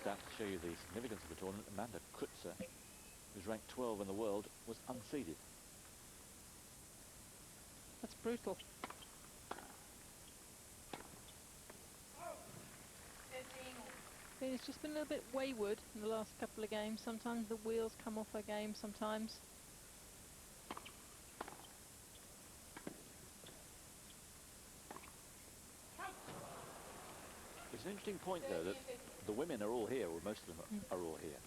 stat to show you the significance of the tournament. Amanda Kutzer, who's ranked 12 in the world, was unseeded. That's brutal. It's just been a little bit wayward in the last couple of games. Sometimes the wheels come off her game, sometimes. It's an interesting point, though, that the women are all here, or most of them are all here.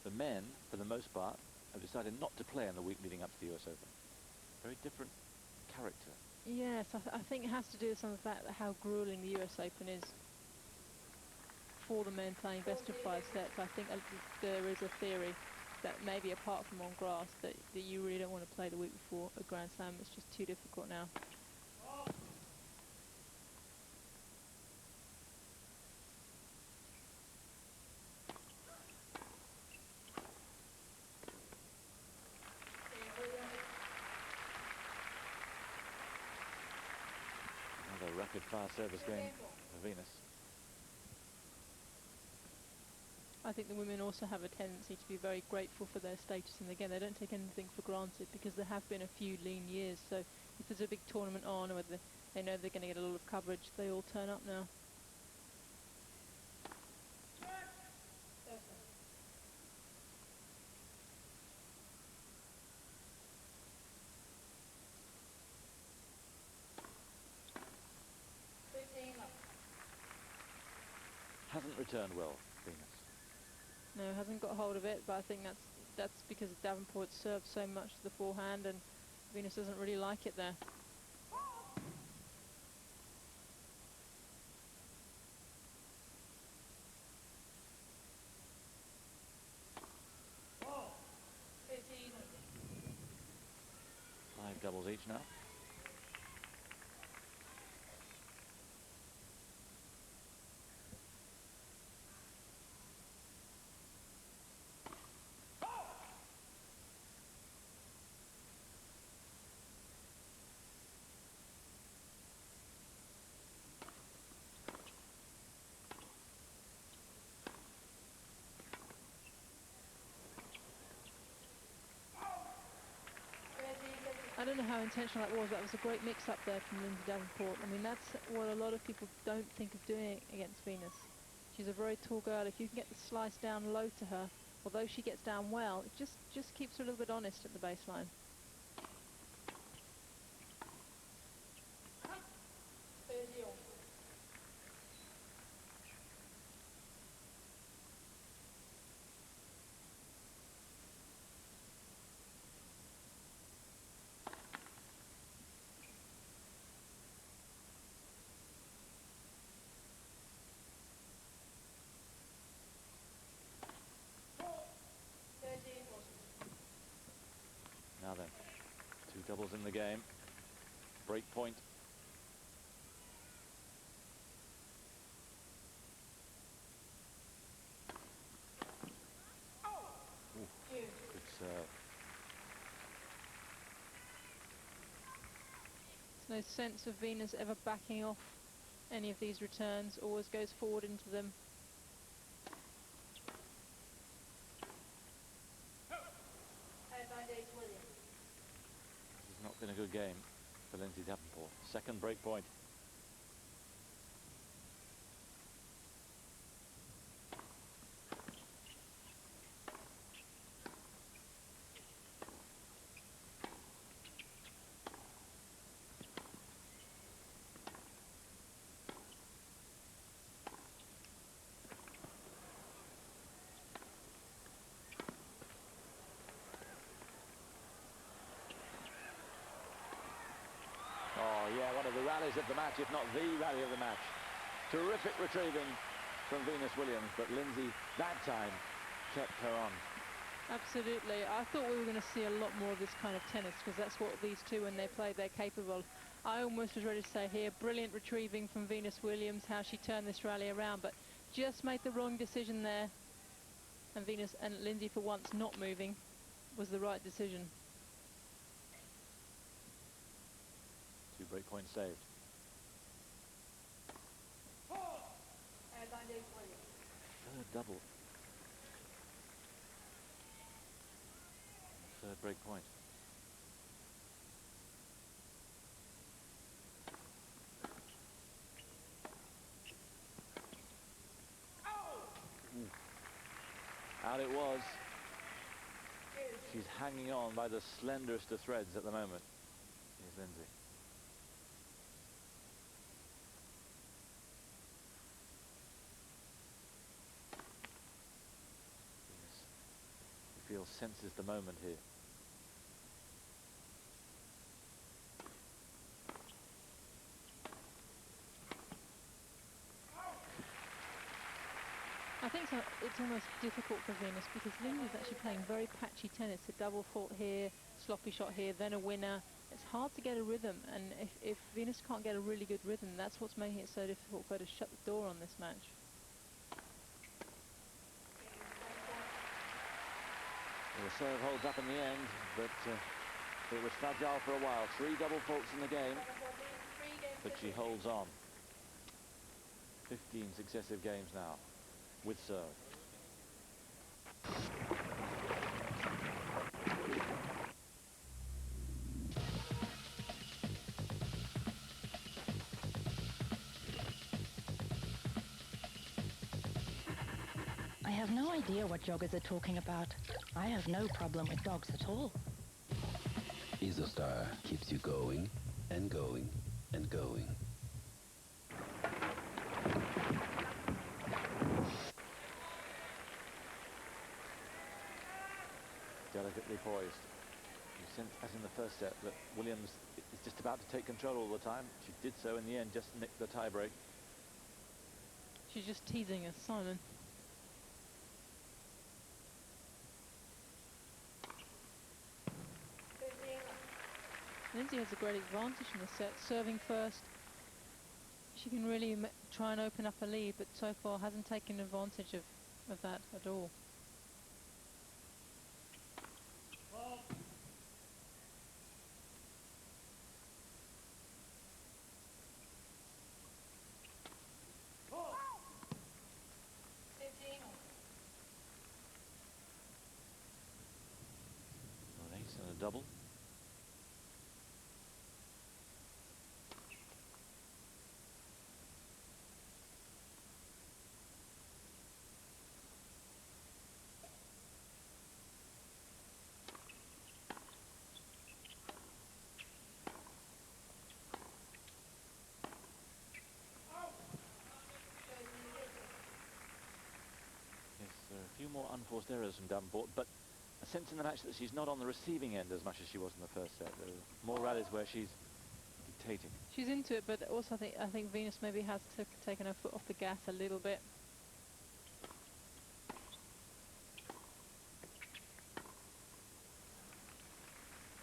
The men, for the most part, have decided not to play in the week leading up to the US Open. Very different character. Yes, I think it has to do with some of the fact that how grueling the US Open is for the men playing best of 5 sets. I think there is a theory that maybe apart from on grass, that you really don't want to play the week before a Grand Slam. It's just too difficult now. Another rapid-fire service game for Venus. I think the women also have a tendency to be very grateful for their status, and again, they don't take anything for granted because there have been a few lean years. So if there's a big tournament on, or whether they know they're going to get a lot of coverage, they all turn up now. Hasn't returned well, Venus. No, hasn't got hold of it, but I think that's because Davenport served so much to the forehand, and Venus doesn't really like it there. Five doubles each now. I don't know how intentional that was. That was a great mix-up there from Lindsay Davenport. I mean, that's what a lot of people don't think of doing against Venus. She's a very tall girl. If you can get the slice down low to her, although she gets down well, it just keeps her a little bit honest at the baseline. Now then, two doubles in the game. Break point. Ooh, good serve. There's no sense of Venus ever backing off any of these returns, always goes forward into them. This has not been a good game for Lindsay Davenport. Second break point. Oh yeah, one of the rallies of the match, if not the rally of the match. Terrific retrieving from Venus Williams, but Lindsay that time kept her on. Absolutely. I thought we were going to see a lot more of this kind of tennis, because that's what these two, when they play, they're capable. I almost was ready to say here, brilliant retrieving from Venus Williams, how she turned this rally around, but just made the wrong decision there. And Venus and Lindsay, for once not moving, was the right decision. Two break points saved. Third double third break point. Out it was. She's hanging on by the slenderest of threads at the moment. Here's Lindsay. You feel senses the moment here. I think so, it's almost difficult for Venus because Lindsay's actually playing very patchy tennis. A double fault here, sloppy shot here, then a winner. It's hard to get a rhythm, and if Venus can't get a really good rhythm, that's what's making it so difficult for her to shut the door on this match. Well, the serve holds up in the end, but it was fragile for a while. 3 double faults in the game, but she holds on. 15 successive games now with serve. I have no idea what joggers are talking about. I have no problem with dogs at all. Isostar keeps you going and going and going. Delicately poised. You sense, as in the first set, that Williams is just about to take control all the time. She did so in the end, just nicked the tie break. She's just teasing us, Simon. Lindsay has a great advantage in the set. Serving first, she can really try and open up a lead, but so far hasn't taken advantage of that at all. An ace and a double. A few more unforced errors from Davenport, but a sense in the match that she's not on the receiving end as much as she was in the first set. There are more rallies where she's dictating. She's into it, but also I think Venus maybe has taken her foot off the gas a little bit.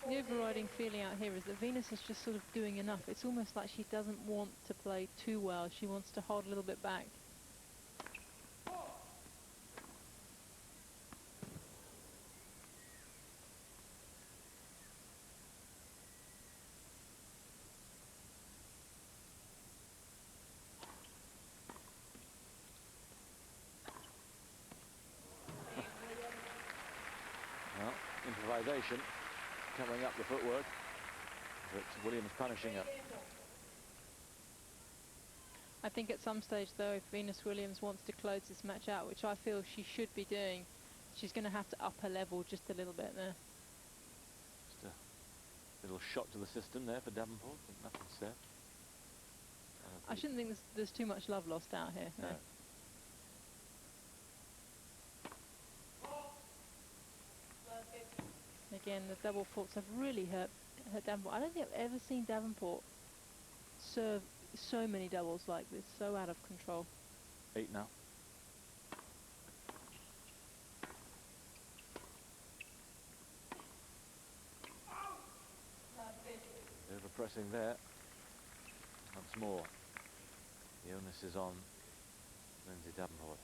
The overriding feeling out here is that Venus is just sort of doing enough. It's almost like she doesn't want to play too well. She wants to hold a little bit back. Well, improvisation, covering up the footwork, but Williams punishing her. I think at some stage, though, if Venus Williams wants to close this match out, which I feel she should be doing, she's going to have to up her level just a little bit there. Just a little shock to the system there for Davenport, but nothing said. I shouldn't think there's too much love lost out here. No. Again, the double faults have really hurt Davenport. I don't think I've ever seen Davenport serve so many doubles like this, so out of control. 8 now. Overpressing there. Once more, the onus is on Lindsay Davenport.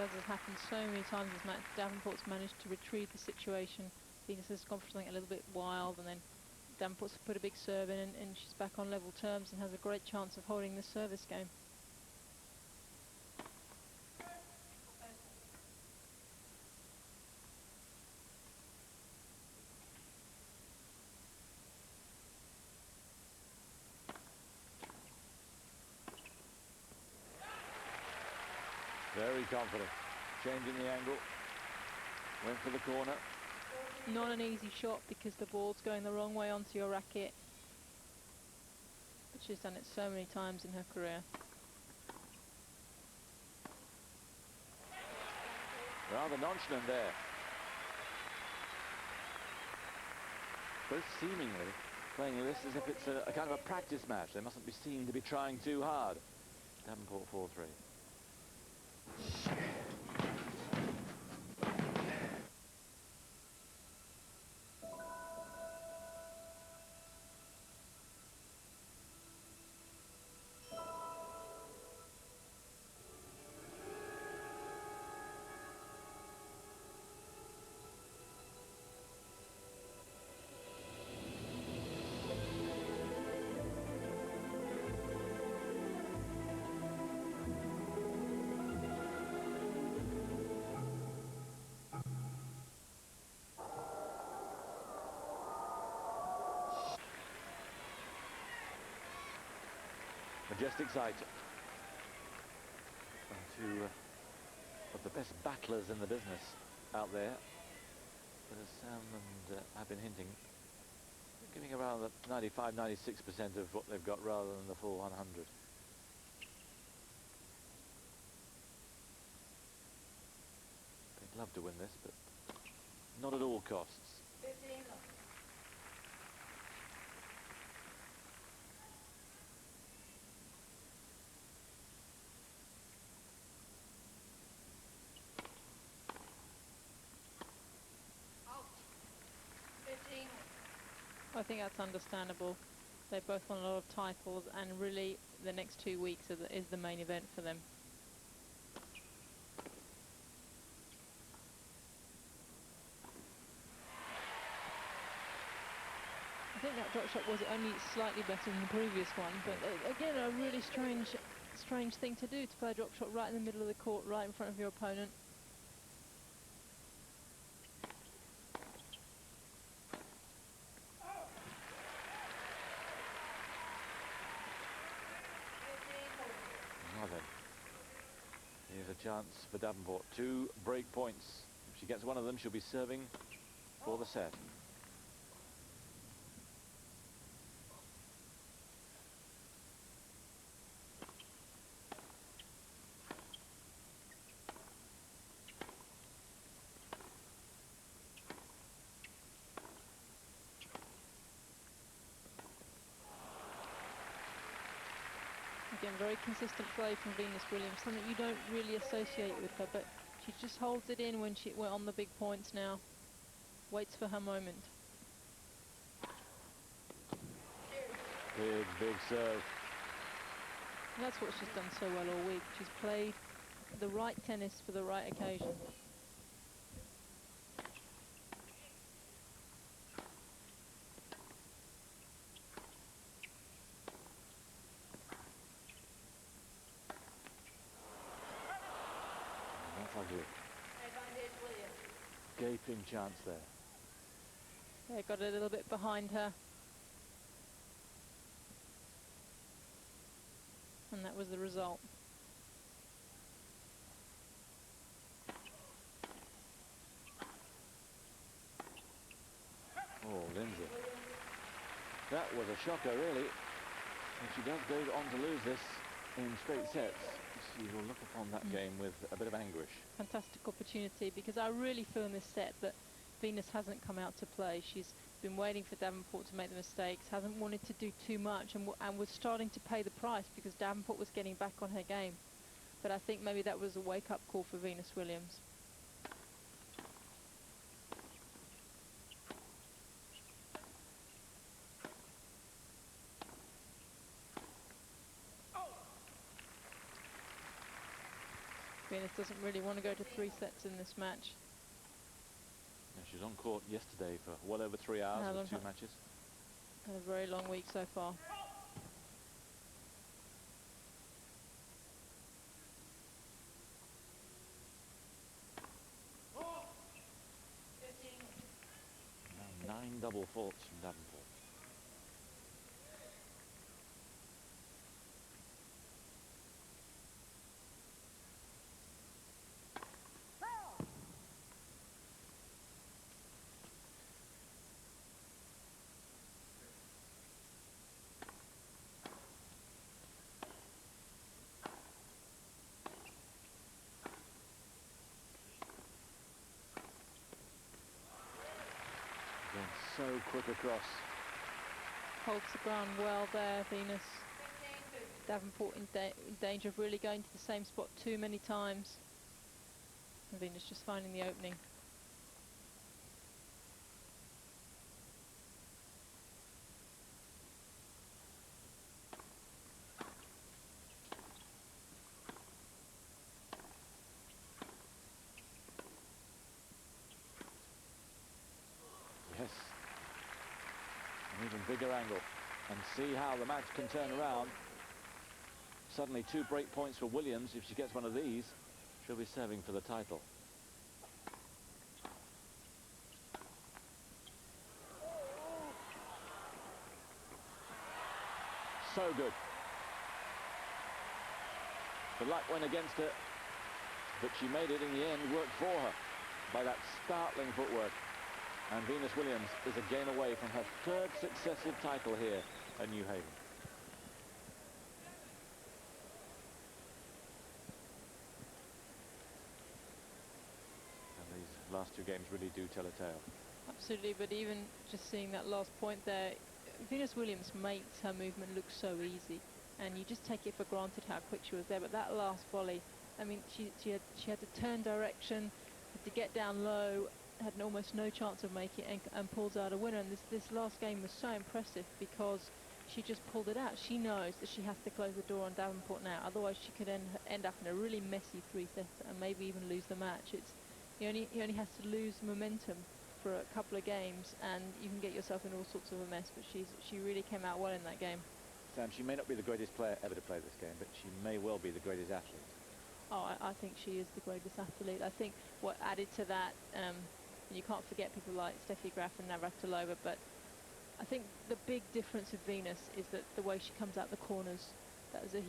as has happened so many times this match, Davenport's managed to retrieve the situation. Venus has gone for something a little bit wild, and then Davenport's put a big serve in, and she's back on level terms and has a great chance of holding this service game. Very confident. Changing the angle. Went for the corner. Not an easy shot because the ball's going the wrong way onto your racket. But she's done it so many times in her career. Rather nonchalant there. Both seemingly playing this as if it's a kind of a practice match. They mustn't be seen to be trying too hard. Davenport 4-3. Majestic sight. Two of the best battlers in the business out there. But as Sam and have been hinting, giving around the 95-96% of what they've got rather than the full 100. They'd love to win this, but not at all costs. I think that's understandable. They both won a lot of titles, and really the next 2 weeks is the main event for them. I think that drop shot was only slightly better than the previous one, but again, a really strange thing to do, to play a drop shot right in the middle of the court, right in front of your opponent. Here's a chance for Davenport. 2 break points. If she gets one of them, she'll be serving for the set. Again, very consistent play from Venus Williams, something you don't really associate with her, but she just holds it in when we're on the big points now. Waits for her moment. Big serve. And that's what she's done so well all week. She's played the right tennis for the right occasion. Gaping chance there. They got a little bit behind her. And that was the result. Oh, Lindsay. That was a shocker, really. If she does go on to lose this in straight sets, she will look upon that game with a bit of anguish. Fantastic opportunity, because I really feel in this set that Venus hasn't come out to play. She's been waiting for Davenport to make the mistakes, hasn't wanted to do too much, and was starting to pay the price because Davenport was getting back on her game. But I think maybe that was a wake-up call for Venus Williams. Venus doesn't really want to go to 3 sets in this match. Yeah, she was on court yesterday for well over 3 hours How with long 2 ha- matches. Had a very long week so far. Now 9 double faults from Davenport. Going so quick across. Holds the ground well there, Venus. Davenport in danger of really going to the same spot too many times. And Venus just finding the opening. Yes. An even bigger angle. And see how the match can turn around. Suddenly 2 break points for Williams. If she gets one of these, she'll be serving for the title. So good. The luck went against her, but she made it in the end work for her by that startling footwork. And Venus Williams is a game away from her 3rd successive title here at New Haven. And these last 2 games really do tell a tale. Absolutely, but even just seeing that last point there, Venus Williams makes her movement look so easy, and you just take it for granted how quick she was there. But that last volley, I mean, she had to turn direction, had to get down low, had almost no chance of making it, and pulls out a winner. And this last game was so impressive because she just pulled it out. She knows that she has to close the door on Davenport now, otherwise she could end up in a really messy 3-set and maybe even lose the match. He only has to lose momentum for a couple of games and you can get yourself in all sorts of a mess, but she really came out well in that game. Sam, she may not be the greatest player ever to play this game, but she may well be the greatest athlete. Oh, I think she is the greatest athlete. I think what added to that, you can't forget people like Steffi Graf and Navratilova, but I think the big difference with Venus is that the way she comes out the corners, that was a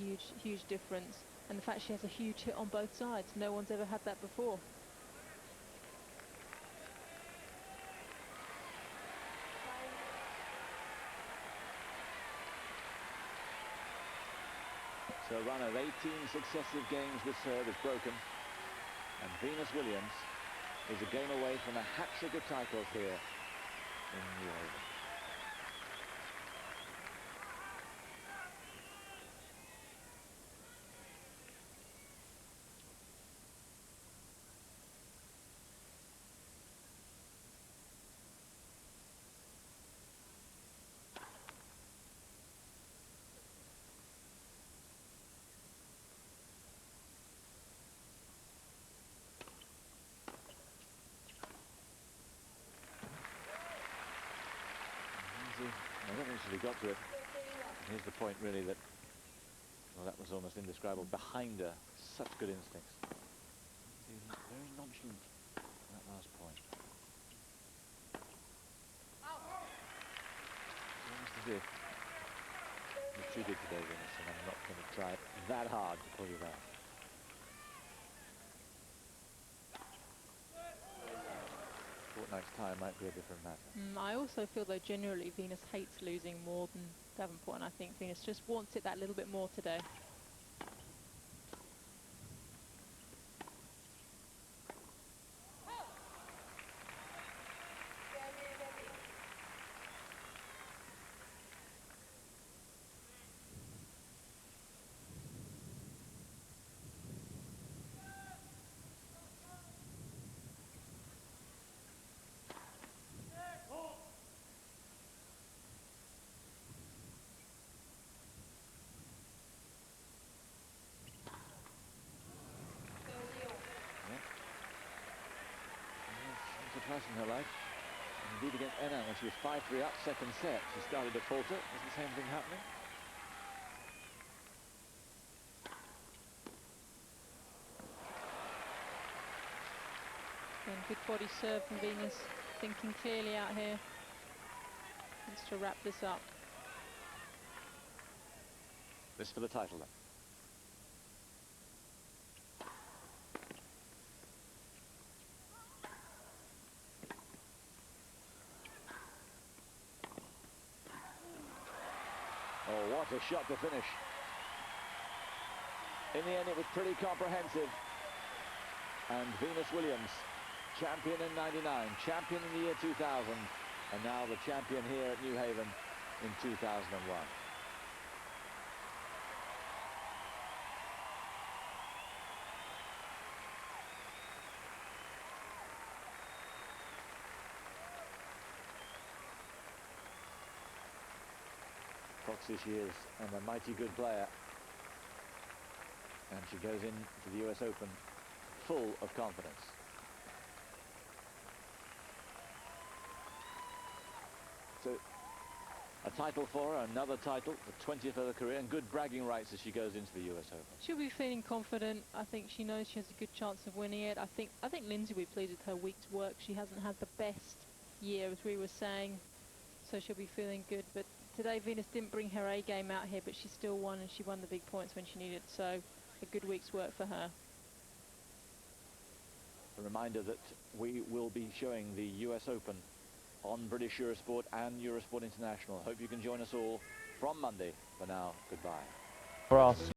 huge difference. And the fact she has a huge hit on both sides. No one's ever had that before. So a run of 18 successive games with serve is broken, and Venus Williams is a game away from a hat-trick of titles here in New Haven. I don't think she got to it. Here's the point, really, that, well, that was almost indescribable. Behind her, such good instincts. Very nonchalant, that last point. Almost as if what you did today, Venus, and I'm not going to try that hard to pull you back. Fortnight's time might be a different matter. I also feel, though, generally Venus hates losing more than Davenport, and I think Venus just wants it that little bit more today. twice in her life. And indeed against Enna when she was 5-3 up, second set, she started to falter. Was the same thing happening? And good body serve from Venus, thinking clearly out here. Wants to wrap this up. This for the title then. Oh, what a shot to finish. In the end, it was pretty comprehensive. And Venus Williams, champion in '99, champion in the year 2000, and now the champion here at New Haven in 2001. Foxy she is, and a mighty good player. And she goes into the US Open full of confidence. So, a title for her, another title, the 20th of her career, and good bragging rights as she goes into the US Open. She'll be feeling confident. I think she knows she has a good chance of winning it. I think Lindsay will be pleased with her week's work. She hasn't had the best year, as we were saying, so she'll be feeling good. But today Venus didn't bring her A game out here, but she still won, and she won the big points when she needed. So a good week's work for her. A reminder that we will be showing the US Open on British Eurosport and Eurosport International. Hope you can join us all from Monday. For now, goodbye. Ross.